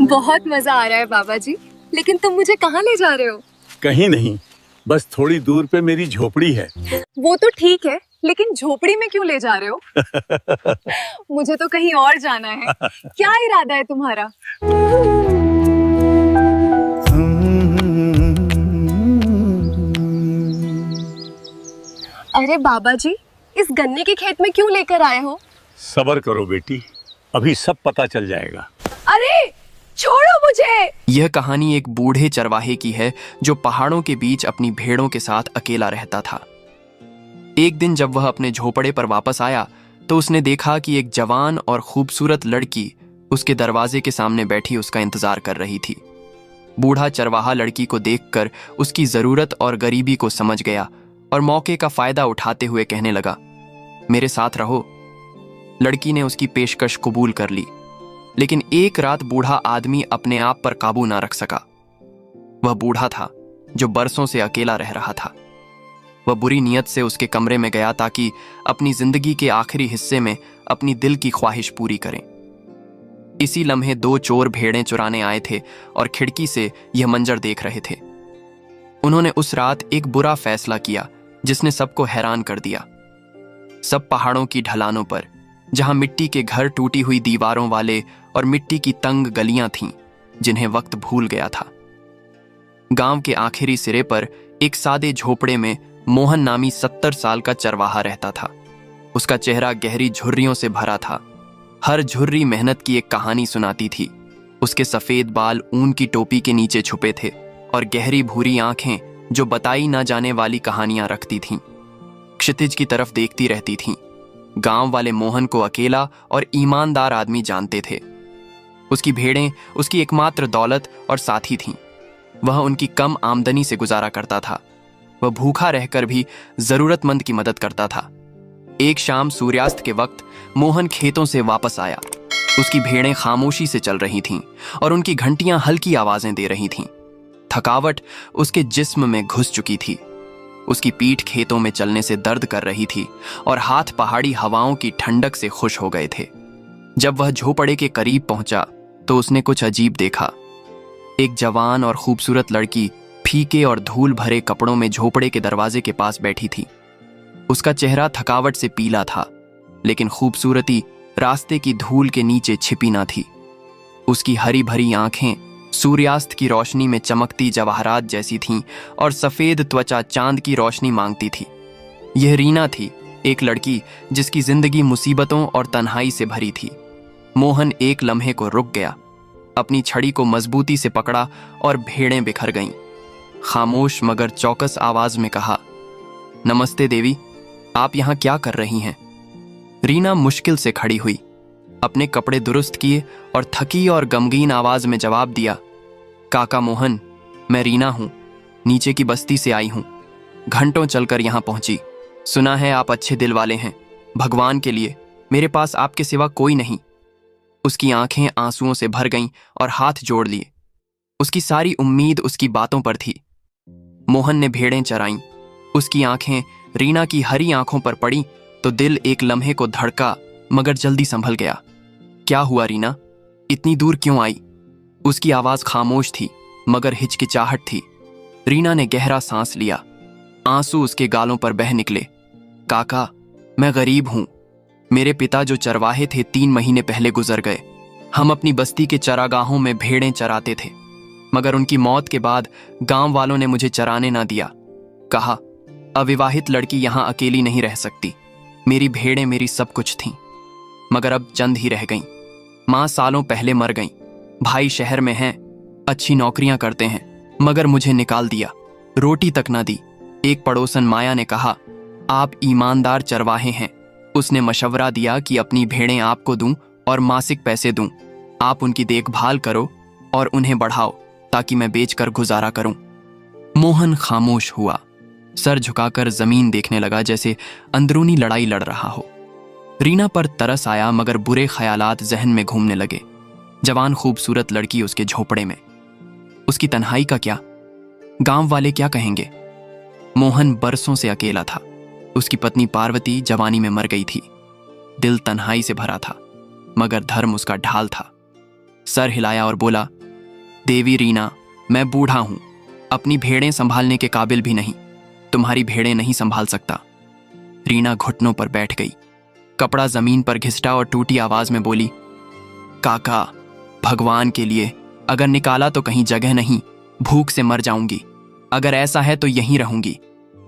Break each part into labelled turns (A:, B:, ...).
A: बहुत मजा आ रहा है बाबा जी, लेकिन तुम मुझे कहाँ ले जा रहे हो?
B: कहीं नहीं, बस थोड़ी दूर पे मेरी झोपड़ी है।
A: वो तो ठीक है, लेकिन झोपड़ी में क्यों ले जा रहे हो? मुझे तो कहीं और जाना है। क्या इरादा है तुम्हारा? अरे बाबा जी, इस गन्ने के खेत में क्यों लेकर आए हो?
B: सब्र करो बेटी, अभी सब पता चल जाएगा।
A: अरे छोड़ो मुझे।
C: यह कहानी एक बूढ़े चरवाहे की है जो पहाड़ों के बीच अपनी भेड़ों के साथ अकेला रहता था। एक दिन जब वह अपने झोपड़े पर वापस आया तो उसने देखा कि एक जवान और खूबसूरत लड़की उसके दरवाजे के सामने बैठी उसका इंतजार कर रही थी। बूढ़ा चरवाहा लड़की को देखकर उसकी जरूरत और गरीबी को समझ गया और मौके का फायदा उठाते हुए कहने लगा, मेरे साथ रहो। लड़की ने उसकी पेशकश कबूल कर ली, लेकिन एक रात बूढ़ा आदमी अपने आप पर काबू ना रख सका। वह बूढ़ा था जो बरसों से अकेला रह रहा था। वह बुरी नीयत से उसके कमरे में गया ताकि अपनी जिंदगी के आखिरी हिस्से में अपनी दिल की ख्वाहिश पूरी करें। इसी लम्हे दो चोर भेड़ें चुराने आए थे और खिड़की से यह मंजर देख रहे थे। उन्होंने उस रात एक बुरा फैसला किया जिसने सबको हैरान कर दिया। सब पहाड़ों की ढलानों पर, जहां मिट्टी के घर टूटी हुई दीवारों वाले और मिट्टी की तंग गलियां थीं जिन्हें वक्त भूल गया था, गांव के आखिरी सिरे पर एक सादे झोपड़े में मोहन नामी 70 साल का चरवाहा रहता था। उसका चेहरा गहरी झुर्रियों से भरा था। हर झुर्री मेहनत की एक कहानी सुनाती थी। उसके सफेद बाल ऊन की टोपी के नीचे छुपे थे और गहरी भूरी आंखें जो बताई ना जाने वाली कहानियां रखती थीं, क्षितिज की तरफ देखती रहती थीं। गांव वाले मोहन को अकेला और ईमानदार आदमी जानते थे। उसकी भेड़ें उसकी एकमात्र दौलत और साथी थीं। वह उनकी कम आमदनी से गुजारा करता था। वह भूखा रहकर भी जरूरतमंद की मदद करता था। एक शाम सूर्यास्त के वक्त मोहन खेतों से वापस आया। उसकी भेड़ें खामोशी से चल रही थीं और उनकी घंटियां हल्की आवाजें दे रही थीं। थकावट उसके जिस्म में घुस चुकी थी। उसकी पीठ खेतों में चलने से दर्द कर रही थी और हाथ पहाड़ी हवाओं की ठंडक से खुश हो गए थे। जब वह झोपड़े के करीब पहुंचा तो उसने कुछ अजीब देखा। एक जवान और खूबसूरत लड़की फीके और धूल भरे कपड़ों में झोपड़े के दरवाजे के पास बैठी थी। उसका चेहरा थकावट से पीला था, लेकिन खूबसूरती रास्ते की धूल के नीचे छिपी ना थी। उसकी हरी भरी आंखें सूर्यास्त की रोशनी में चमकती जवाहरात जैसी थीं और सफेद त्वचा चांद की रोशनी मांगती थी। यह रीना थी, एक लड़की जिसकी जिंदगी मुसीबतों और तन्हाई से भरी थी। मोहन एक लम्हे को रुक गया, अपनी छड़ी को मजबूती से पकड़ा और भेड़ें बिखर गईं। खामोश मगर चौकस आवाज में कहा, नमस्ते देवी, आप यहां क्या कर रही हैं? रीना मुश्किल से खड़ी हुई, अपने कपड़े दुरुस्त किए और थकी और गमगीन आवाज में जवाब दिया, काका मोहन, मैं रीना हूं, नीचे की बस्ती से आई हूं। घंटों चलकर यहां पहुंची। सुना है आप अच्छे दिल वाले हैं। भगवान के लिए मेरे पास आपके सिवा कोई नहीं। उसकी आंखें आंसुओं से भर गईं और हाथ जोड़ लिए। उसकी सारी उम्मीद उसकी बातों पर थी। मोहन ने भेड़ें चराईं। उसकी आंखें रीना की हरी आंखों पर पड़ी तो दिल एक लम्हे को धड़का, मगर जल्दी संभल गया। क्या हुआ रीना, इतनी दूर क्यों आई? उसकी आवाज खामोश थी मगर हिचकिचाहट थी। रीना ने गहरा सांस लिया। आंसू उसके गालों पर बह निकले। काका, मैं गरीब हूं। मेरे पिता जो चरवाहे थे 3 महीने पहले गुजर गए। हम अपनी बस्ती के चरागाहों में भेड़ें चराते थे, मगर उनकी मौत के बाद गांव वालों ने मुझे चराने ना दिया। कहा, अविवाहित लड़की यहां अकेली नहीं रह सकती। मेरी भेड़ें मेरी सब कुछ थीं, मगर अब चंद ही रह गईं। मां सालों पहले मर गईं। भाई शहर में हैं, अच्छी नौकरियां करते हैं, मगर मुझे निकाल दिया, रोटी तक ना दी। एक पड़ोसन माया ने कहा, आप ईमानदार चरवाहे हैं। उसने मशवरा दिया कि अपनी भेड़ें आपको दूं और मासिक पैसे दूं। आप उनकी देखभाल करो और उन्हें बढ़ाओ ताकि मैं बेचकर गुजारा करूं। मोहन खामोश हुआ, सर झुकाकर जमीन देखने लगा जैसे अंदरूनी लड़ाई लड़ रहा हो। रीना पर तरस आया मगर बुरे ख्यालात जहन में घूमने लगे। जवान खूबसूरत लड़की उसके झोपड़े में, उसकी तन्हाई का क्या? गांव वाले क्या कहेंगे? मोहन बरसों से अकेला था। उसकी पत्नी पार्वती जवानी में मर गई थी। दिल तन्हाई से भरा था, मगर धर्म उसका ढाल था। सर हिलाया और बोला, देवी रीना, मैं बूढ़ा हूं, अपनी भेड़ें संभालने के काबिल भी नहीं, तुम्हारी भेड़ें नहीं संभाल सकता। रीना घुटनों पर बैठ गई, कपड़ा जमीन पर घिसटा और टूटी आवाज में बोली, काका, भगवान के लिए, अगर निकाला तो कहीं जगह नहीं, भूख से मर जाऊंगी। अगर ऐसा है तो यहीं रहूंगी,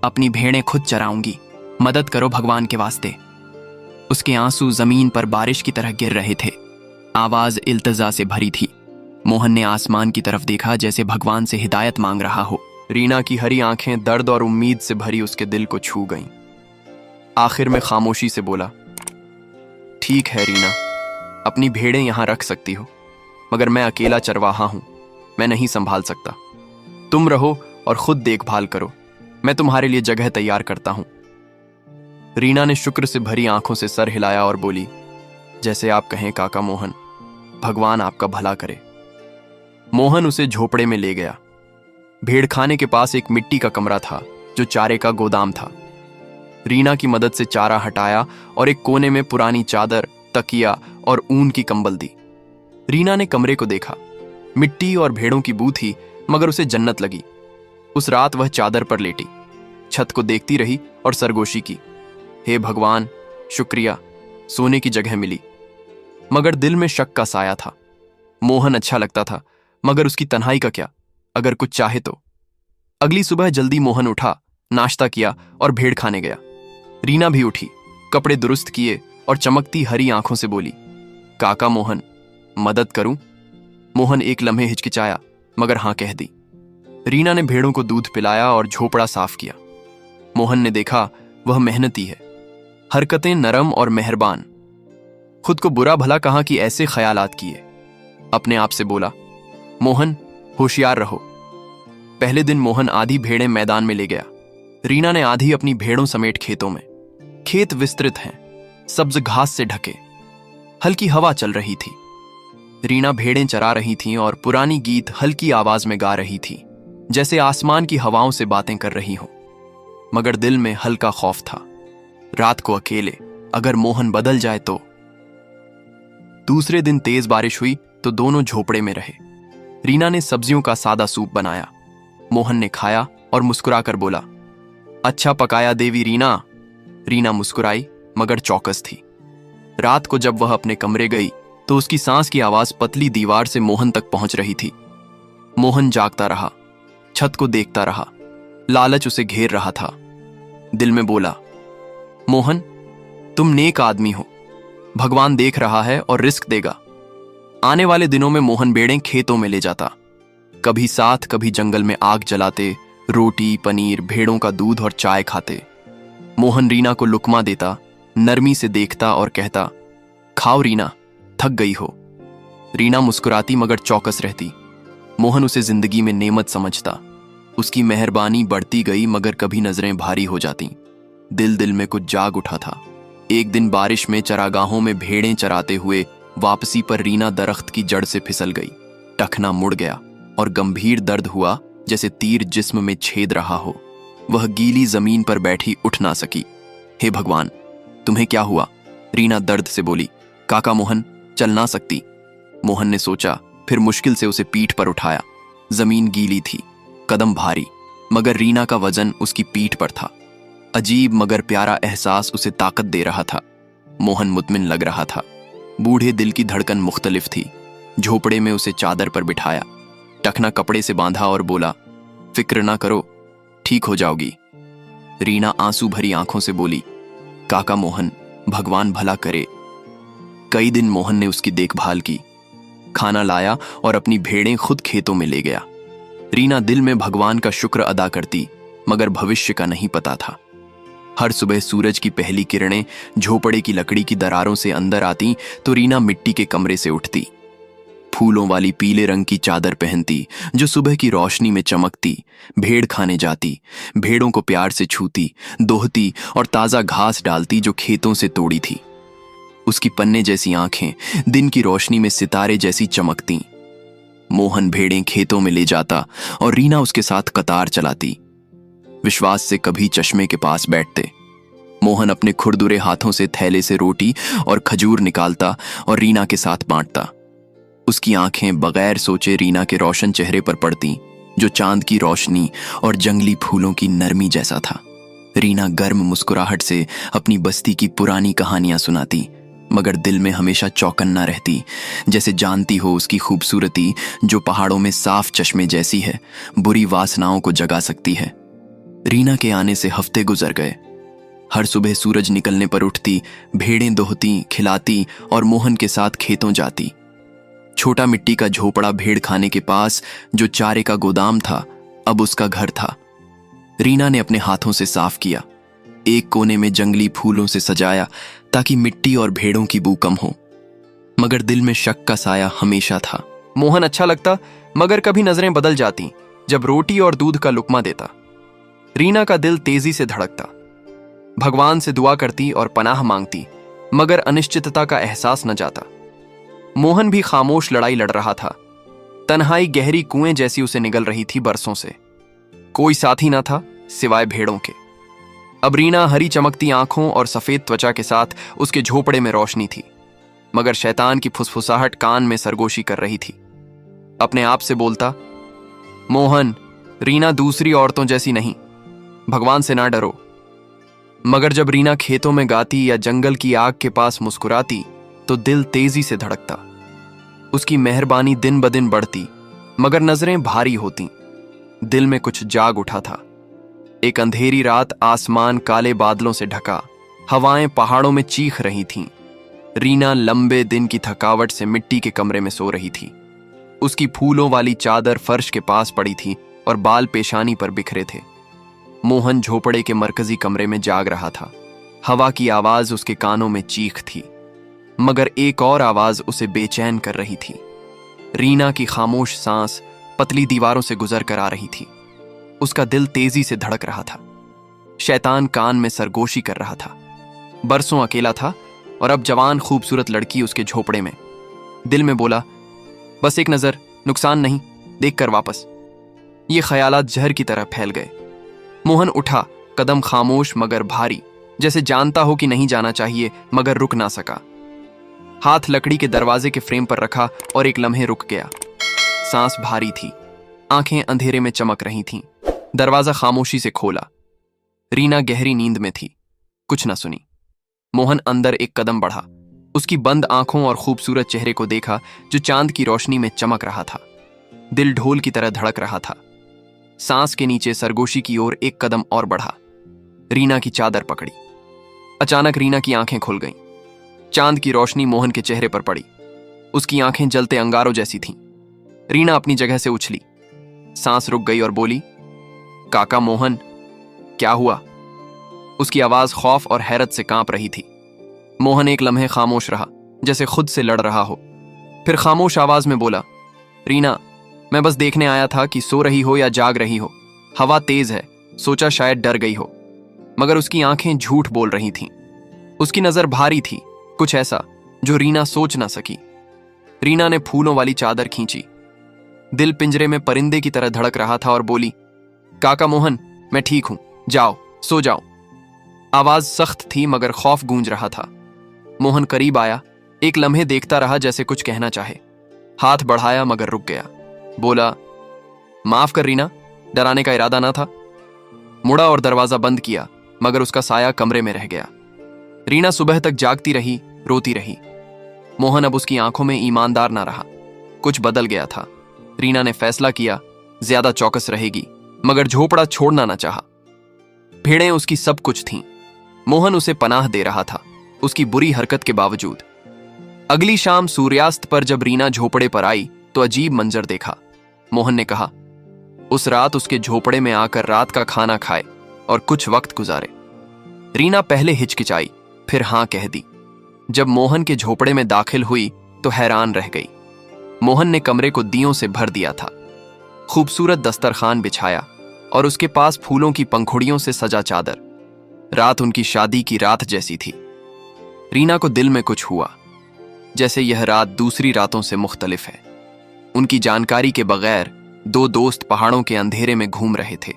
C: अपनी भेड़ें खुद चराऊंगी, मदद करो भगवान के वास्ते। उसके आंसू जमीन पर बारिश की तरह गिर रहे थे। आवाज इल्तिजा से भरी थी। मोहन ने आसमान की तरफ देखा, जैसे भगवान से हिदायत मांग रहा हो। रीना की हरी आंखें दर्द और उम्मीद से भरी उसके दिल को छू गईं। आखिर में खामोशी से बोला, ठीक है रीना, अपनी भेड़ें यहां रख सकती हो, मगर मैं अकेला चरवाहा हूं, मैं नहीं संभाल सकता। तुम रहो और खुद देखभाल करो, मैं तुम्हारे लिए जगह तैयार करता हूं। रीना ने शुक्र से भरी आंखों से सर हिलाया और बोली, जैसे आप कहें काका मोहन, भगवान आपका भला करे। मोहन उसे झोपड़े में ले गया। भेड़खाने के पास एक मिट्टी का कमरा था जो चारे का गोदाम था। रीना की मदद से चारा हटाया और एक कोने में पुरानी चादर, तकिया और ऊन की कंबल दी। रीना ने कमरे को देखा, मिट्टी और भेड़ों की बू थी, मगर उसे जन्नत लगी। उस रात वह चादर पर लेटी, छत को देखती रही और सरगोशी की, हे भगवान, शुक्रिया, सोने की जगह मिली। मगर दिल में शक का साया था। मोहन अच्छा लगता था, मगर उसकी तन्हाई का क्या, अगर कुछ चाहे तो। अगली सुबह जल्दी मोहन उठा, नाश्ता किया और भेड़ खाने गया। रीना भी उठी, कपड़े दुरुस्त किए और चमकती हरी आंखों से बोली, काका मोहन, मदद करूं? मोहन एक लम्हे हिचकिचाया, मगर हां कह दी। रीना ने भेड़ों को दूध पिलाया और झोपड़ा साफ किया। मोहन ने देखा वह मेहनती है, हरकतें नरम और मेहरबान। खुद को बुरा भला कहा कि ऐसे ख्यालात किए। अपने आप से बोला, मोहन, होशियार रहो। पहले दिन मोहन आधी भेड़ें मैदान में ले गया। रीना ने आधी अपनी भेड़ों समेट खेतों में। खेत विस्तृत हैं, सब्ज घास से ढके। हल्की हवा चल रही थी। रीना भेड़ें चरा रही थीं और पुरानी गीत हल्की आवाज में गा रही थी, जैसे आसमान की हवाओं से बातें कर रही हों। मगर दिल में हल्का खौफ था, रात को अकेले, अगर मोहन बदल जाए तो। दूसरे दिन तेज बारिश हुई तो दोनों झोपड़े में रहे। रीना ने सब्जियों का सादा सूप बनाया। मोहन ने खाया और मुस्कुराकर बोला, अच्छा पकाया देवी रीना। रीना मुस्कुराई, मगर चौकस थी। रात को जब वह अपने कमरे गई तो उसकी सांस की आवाज पतली दीवार से मोहन तक पहुंच रही थी। मोहन जागता रहा, छत को देखता रहा। लालच उसे घेर रहा था। दिल में बोला, मोहन, तुम नेक आदमी हो, भगवान देख रहा है और रिस्क देगा। आने वाले दिनों में मोहन भेड़ें खेतों में ले जाता, कभी साथ कभी जंगल में आग जलाते, रोटी, पनीर, भेड़ों का दूध और चाय खाते। मोहन रीना को लुकमा देता, नरमी से देखता और कहता, खाओ रीना, थक गई हो। रीना मुस्कुराती मगर चौकस रहती। मोहन उसे जिंदगी में नेमत समझता। उसकी मेहरबानी बढ़ती गई, मगर कभी नजरें भारी हो जाती। दिल दिल में कुछ जाग उठा था। एक दिन बारिश में चरागाहों में भेड़ें चराते हुए वापसी पर रीना दरख्त की जड़ से फिसल गई। टखना मुड़ गया और गंभीर दर्द हुआ, जैसे तीर जिस्म में छेद रहा हो। वह गीली जमीन पर बैठी उठ ना सकी। हे भगवान, तुम्हें क्या हुआ? रीना दर्द से बोली, काका मोहन, चल ना सकती। मोहन ने सोचा, फिर मुश्किल से उसे पीठ पर उठाया। जमीन गीली थी, कदम भारी, मगर रीना का वजन उसकी पीठ पर था। अजीब मगर प्यारा एहसास उसे ताकत दे रहा था। मोहन मुतमिन लग रहा था। बूढ़े दिल की धड़कन मुख्तलिफ थी। झोपड़े में उसे चादर पर बिठाया, टखना कपड़े से बांधा और बोला, फिक्र ना करो, ठीक हो जाओगी। रीना आंसू भरी आंखों से बोली, काका मोहन, भगवान भला करे। कई दिन मोहन ने उसकी देखभाल की, खाना लाया और अपनी भेड़ें खुद खेतों में ले गया। रीना दिल में भगवान का शुक्र अदा करती, मगर भविष्य का नहीं पता था। हर सुबह सूरज की पहली किरणें झोपड़े की लकड़ी की दरारों से अंदर आती तो रीना मिट्टी के कमरे से उठती। फूलों वाली पीले रंग की चादर पहनती जो सुबह की रोशनी में चमकती। भेड़ खाने जाती, भेड़ों को प्यार से छूती, दोहती और ताजा घास डालती जो खेतों से तोड़ी थी। उसकी पन्ने जैसी आंखें दिन की रोशनी में सितारे जैसी चमकती। मोहन भेड़ें खेतों में ले जाता और रीना उसके साथ कतार चलाती। विश्वास से कभी चश्मे के पास बैठते। मोहन अपने खुरदुरे हाथों से थैले से रोटी और खजूर निकालता और रीना के साथ बांटता। उसकी आंखें बगैर सोचे रीना के रोशन चेहरे पर पड़ती, जो चांद की रोशनी और जंगली फूलों की नरमी जैसा था। रीना गर्म मुस्कुराहट से अपनी बस्ती की पुरानी कहानियां सुनाती, मगर दिल में हमेशा चौकन्ना रहती, जैसे जानती हो उसकी खूबसूरती, जो पहाड़ों में साफ चश्मे जैसी है, बुरी वासनाओं को जगा सकती है। रीना के आने से हफ्ते गुजर गए। हर सुबह सूरज निकलने पर उठती, भेड़ें दोहती, खिलाती और मोहन के साथ खेतों जाती। छोटा मिट्टी का झोपड़ा भेड़ खाने के पास, जो चारे का गोदाम था, अब उसका घर था। रीना ने अपने हाथों से साफ किया, एक कोने में जंगली फूलों से सजाया ताकि मिट्टी और भेड़ों की बू कम हो। मगर दिल में शक का साया हमेशा था। मोहन अच्छा लगता, मगर कभी नजरें बदल जाती जब रोटी और दूध का लुकमा देता। रीना का दिल तेजी से धड़कता, भगवान से दुआ करती और पनाह मांगती, मगर अनिश्चितता का एहसास न जाता। मोहन भी खामोश लड़ाई लड़ रहा था। तन्हाई गहरी कुएं जैसी उसे निगल रही थी बरसों से। कोई साथी न था सिवाय भेड़ों के। अब रीना हरी चमकती आंखों और सफेद त्वचा के साथ उसके झोपड़े में रोशनी थी, मगर शैतान की फुसफुसाहट कान में सरगोशी कर रही थी। अपने आप से बोलता, मोहन, रीना दूसरी औरतों जैसी नहीं, भगवान से ना डरो। मगर जब रीना खेतों में गाती या जंगल की आग के पास मुस्कुराती तो दिल तेजी से धड़कता। उसकी मेहरबानी दिन ब दिन बढ़ती, मगर नजरें भारी होती। दिल में कुछ जाग उठा था। एक अंधेरी रात आसमान काले बादलों से ढका, हवाएं पहाड़ों में चीख रही थीं। रीना लंबे दिन की थकावट से मिट्टी के कमरे में सो रही थी। उसकी फूलों वाली चादर फर्श के पास पड़ी थी और बाल पेशानी पर बिखरे थे। मोहन झोपड़े के मरकजी कमरे में जाग रहा था। हवा की आवाज उसके कानों में चीख थी, मगर एक और आवाज उसे बेचैन कर रही थी। रीना की खामोश सांस पतली दीवारों से गुजर कर आ रही थी। उसका दिल तेजी से धड़क रहा था। शैतान कान में सरगोशी कर रहा था। बरसों अकेला था और अब जवान खूबसूरत लड़की उसके झोपड़े में। दिल में बोला, बस एक नजर, नुकसान नहीं, देखकर वापस। ये ख्यालात जहर की तरह फैल गए। मोहन उठा, कदम खामोश मगर भारी, जैसे जानता हो कि नहीं जाना चाहिए मगर रुक ना सका। हाथ लकड़ी के दरवाजे के फ्रेम पर रखा और एक लम्हे रुक गया। सांस भारी थी, आंखें अंधेरे में चमक रही थीं। दरवाजा खामोशी से खोला। रीना गहरी नींद में थी, कुछ न सुनी। मोहन अंदर एक कदम बढ़ा, उसकी बंद आंखों और खूबसूरत चेहरे को देखा जो चांद की रोशनी में चमक रहा था। दिल ढोल की तरह धड़क रहा था। सांस के नीचे सरगोशी की ओर एक कदम और बढ़ा। रीना की चादर पकड़ी। अचानक रीना की आंखें खुल गईं। चांद की रोशनी मोहन के चेहरे पर पड़ी। उसकी आंखें जलते अंगारों जैसी थीं। रीना अपनी जगह से उछली, सांस रुक गई और बोली, काका मोहन, क्या हुआ? उसकी आवाज खौफ और हैरत से कांप रही थी। मोहन एक लम्हे खामोश रहा, जैसे खुद से लड़ रहा हो। फिर खामोश आवाज में बोला, रीना, मैं बस देखने आया था कि सो रही हो या जाग रही हो। हवा तेज है, सोचा शायद डर गई हो। मगर उसकी आंखें झूठ बोल रही थीं। उसकी नजर भारी थी, कुछ ऐसा जो रीना सोच ना सकी। रीना ने फूलों वाली चादर खींची। दिल पिंजरे में परिंदे की तरह धड़क रहा था और बोली, काका मोहन, मैं ठीक हूं, जाओ, सो जाओ। आवाज सख्त थी मगर खौफ गूंज रहा था। मोहन करीब आया, एक लम्हे देखता रहा जैसे कुछ कहना चाहे। हाथ बढ़ाया मगर रुक गया। बोला, माफ कर रीना, डराने का इरादा ना था। मुड़ा और दरवाजा बंद किया, मगर उसका साया कमरे में रह गया। रीना सुबह तक जागती रही, रोती रही। मोहन अब उसकी आंखों में ईमानदार ना रहा। कुछ बदल गया था। रीना ने फैसला किया, ज्यादा चौकस रहेगी, मगर झोपड़ा छोड़ना ना चाहा। भेड़ें उसकी सब कुछ थीं। मोहन उसे पनाह दे रहा था, उसकी बुरी हरकत के बावजूद। अगली शाम सूर्यास्त पर जब रीना झोपड़े पर आई तो अजीब मंजर देखा। मोहन ने कहा, उस रात उसके झोपड़े में आकर रात का खाना खाए और कुछ वक्त गुजारे। रीना पहले हिचकिचाई, फिर हां कह दी। जब मोहन के झोपड़े में दाखिल हुई तो हैरान रह गई। मोहन ने कमरे को दियों से भर दिया था। खूबसूरत दस्तरखान बिछाया और उसके पास फूलों की पंखुड़ियों से सजा चादर। रात उनकी शादी की रात जैसी थी। रीना को दिल में कुछ हुआ, जैसे यह रात दूसरी रातों से मुख्तलिफ है। उनकी जानकारी के बगैर दो दोस्त पहाड़ों के अंधेरे में घूम रहे थे।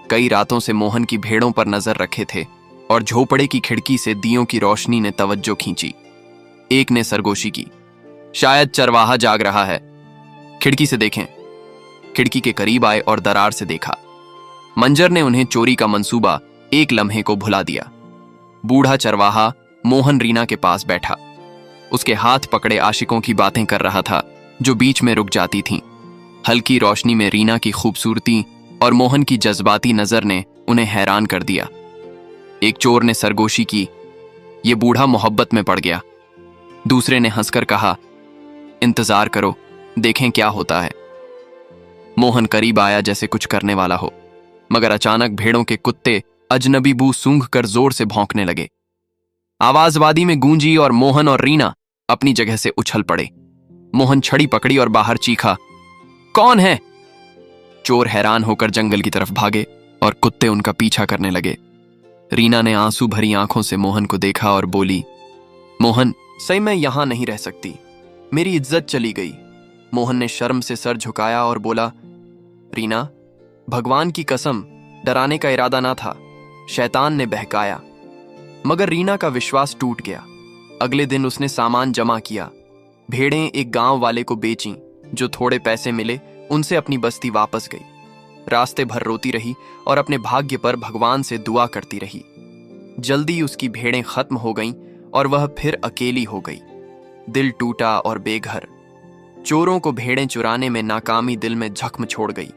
C: कई रातों से मोहन की भेड़ों पर नजर रखे थे और झोपड़े की खिड़की से दियों की रोशनी ने तवज्जो खींची। एक ने सरगोशी की, शायद चरवाहा जाग रहा है। खिड़की से देखें। खिड़की के करीब आए और दरार से देखा। मंजर ने उन्हें चोरी का मंसूबा एक लम्हे को भुला दिया। बूढ़ा चरवाहा मोहन रीना के पास बैठा। उसके हाथ पकड़े आशिकों की बातें कर रहा था जो बीच में रुक जाती थीं। हल्की रोशनी में रीना की खूबसूरती और मोहन की जज्बाती नजर ने उन्हें हैरान कर दिया। एक चोर ने सरगोशी की, ये बूढ़ा मोहब्बत में पड़ गया। दूसरे ने हंसकर कहा, इंतजार करो, देखें क्या होता है। मोहन करीब आया जैसे कुछ करने वाला हो, मगर अचानक भेड़ों के कुत्ते अजनबी बू सूंघ कर जोर से भौंकने लगे। आवाज वादी में गूंजी और मोहन और रीना अपनी जगह से उछल पड़े। मोहन छड़ी पकड़ी और बाहर चीखा, कौन है? चोर हैरान होकर जंगल की तरफ भागे और कुत्ते उनका पीछा करने लगे। रीना ने आंसू भरी आंखों से मोहन को देखा और बोली, मोहन, सही मैं यहां नहीं रह सकती, मेरी इज्जत चली गई। मोहन ने शर्म से सर झुकाया और बोला, रीना, भगवान की कसम, डराने का इरादा ना था, शैतान ने बहकाया। मगर रीना का विश्वास टूट गया। अगले दिन उसने सामान जमा किया। भेड़ें एक गांव वाले को बेचीं। जो थोड़े पैसे मिले उनसे अपनी बस्ती वापस गई। रास्ते भर रोती रही और अपने भाग्य पर भगवान से दुआ करती रही। जल्दी उसकी भेड़ें खत्म हो गईं और वह फिर अकेली हो गई। दिल टूटा और बेघर। चोरों को भेड़ें चुराने में नाकामी दिल में जख्म छोड़ गई।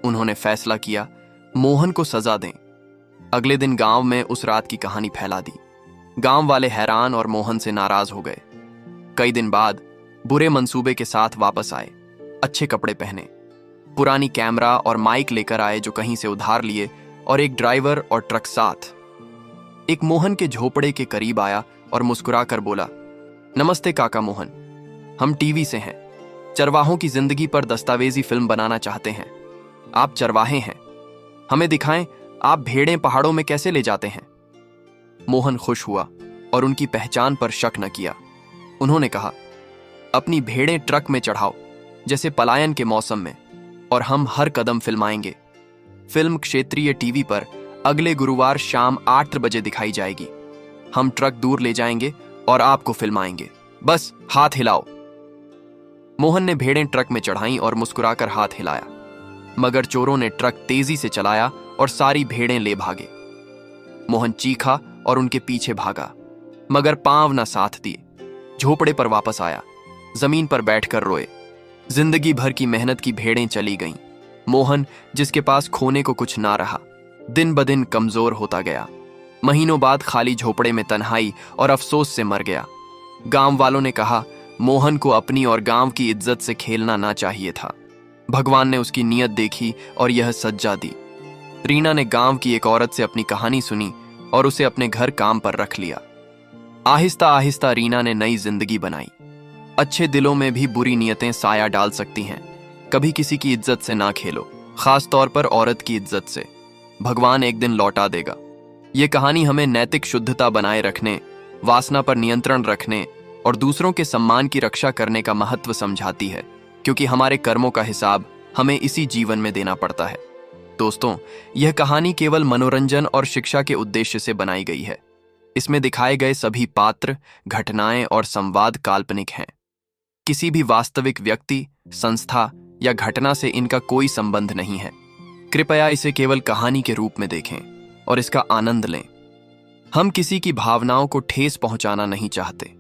C: उन्होंने फैसला किया, मोहन को सजा दें। अगले दिन गांव में उस रात की कहानी फैला दी। गांव वाले हैरान और मोहन से नाराज हो गए। कई दिन बाद बुरे मंसूबे के साथ वापस आए। अच्छे कपड़े पहने, पुरानी कैमरा और माइक लेकर आए जो कहीं से उधार लिए, और एक ड्राइवर और ट्रक साथ। एक मोहन के झोपड़े के करीब आया और मुस्कुराकर बोला, नमस्ते काका मोहन, हम टीवी से हैं। चरवाहों की जिंदगी पर दस्तावेजी फिल्म बनाना चाहते हैं। आप चरवाहे हैं, हमें दिखाएं आप भेड़ें पहाड़ों में कैसे ले जाते हैं। मोहन खुश हुआ और उनकी पहचान पर शक न किया। उन्होंने कहा, अपनी भेड़ें ट्रक में चढ़ाओ जैसे पलायन के मौसम में, और हम हर कदम फिल्माएंगे। फिल्म क्षेत्रीय टीवी पर अगले गुरुवार शाम 8 बजे दिखाई जाएगी। हम ट्रक दूर ले जाएंगे और आपको फिल्माएंगे, बस हाथ हिलाओ। मोहन ने भेड़ें ट्रक में चढ़ाईं और मुस्कुराकर हाथ हिलाया, मगर चोरों ने ट्रक तेजी से चलाया और सारी भेड़ें ले भागे। मोहन चीखा और उनके पीछे भागा, मगर पांव न साथ दिए। झोपड़े पर वापस आया, जमीन पर बैठकर रोए। जिंदगी भर की मेहनत की भेड़ें चली गईं। मोहन, जिसके पास खोने को कुछ ना रहा, दिन ब दिन कमजोर होता गया। महीनों बाद खाली झोपड़े में तन्हाई और अफसोस से मर गया। गांव वालों ने कहा, मोहन को अपनी और गांव की इज्जत से खेलना ना चाहिए था। भगवान ने उसकी नीयत देखी और यह सज्जा दी। रीना ने गांव की एक औरत से अपनी कहानी सुनी और उसे अपने घर काम पर रख लिया। आहिस्ता आहिस्ता रीना ने नई जिंदगी बनाई। अच्छे दिलों में भी बुरी नीयतें साया डाल सकती हैं। कभी किसी की इज्जत से ना खेलो, खास तौर पर औरत की इज्जत से। भगवान एक दिन लौटा देगा। ये कहानी हमें नैतिक शुद्धता बनाए रखने, वासना पर नियंत्रण रखने और दूसरों के सम्मान की रक्षा करने का महत्व समझाती है, क्योंकि हमारे कर्मों का हिसाब हमें इसी जीवन में देना पड़ता है। दोस्तों, यह कहानी केवल मनोरंजन और शिक्षा के उद्देश्य से बनाई गई है। इसमें दिखाए गए सभी पात्र, घटनाएं और संवाद काल्पनिक हैं। किसी भी वास्तविक व्यक्ति, संस्था या घटना से इनका कोई संबंध नहीं है। कृपया इसे केवल कहानी के रूप में देखें और इसका आनंद लें। हम किसी की भावनाओं को ठेस पहुंचाना नहीं चाहते।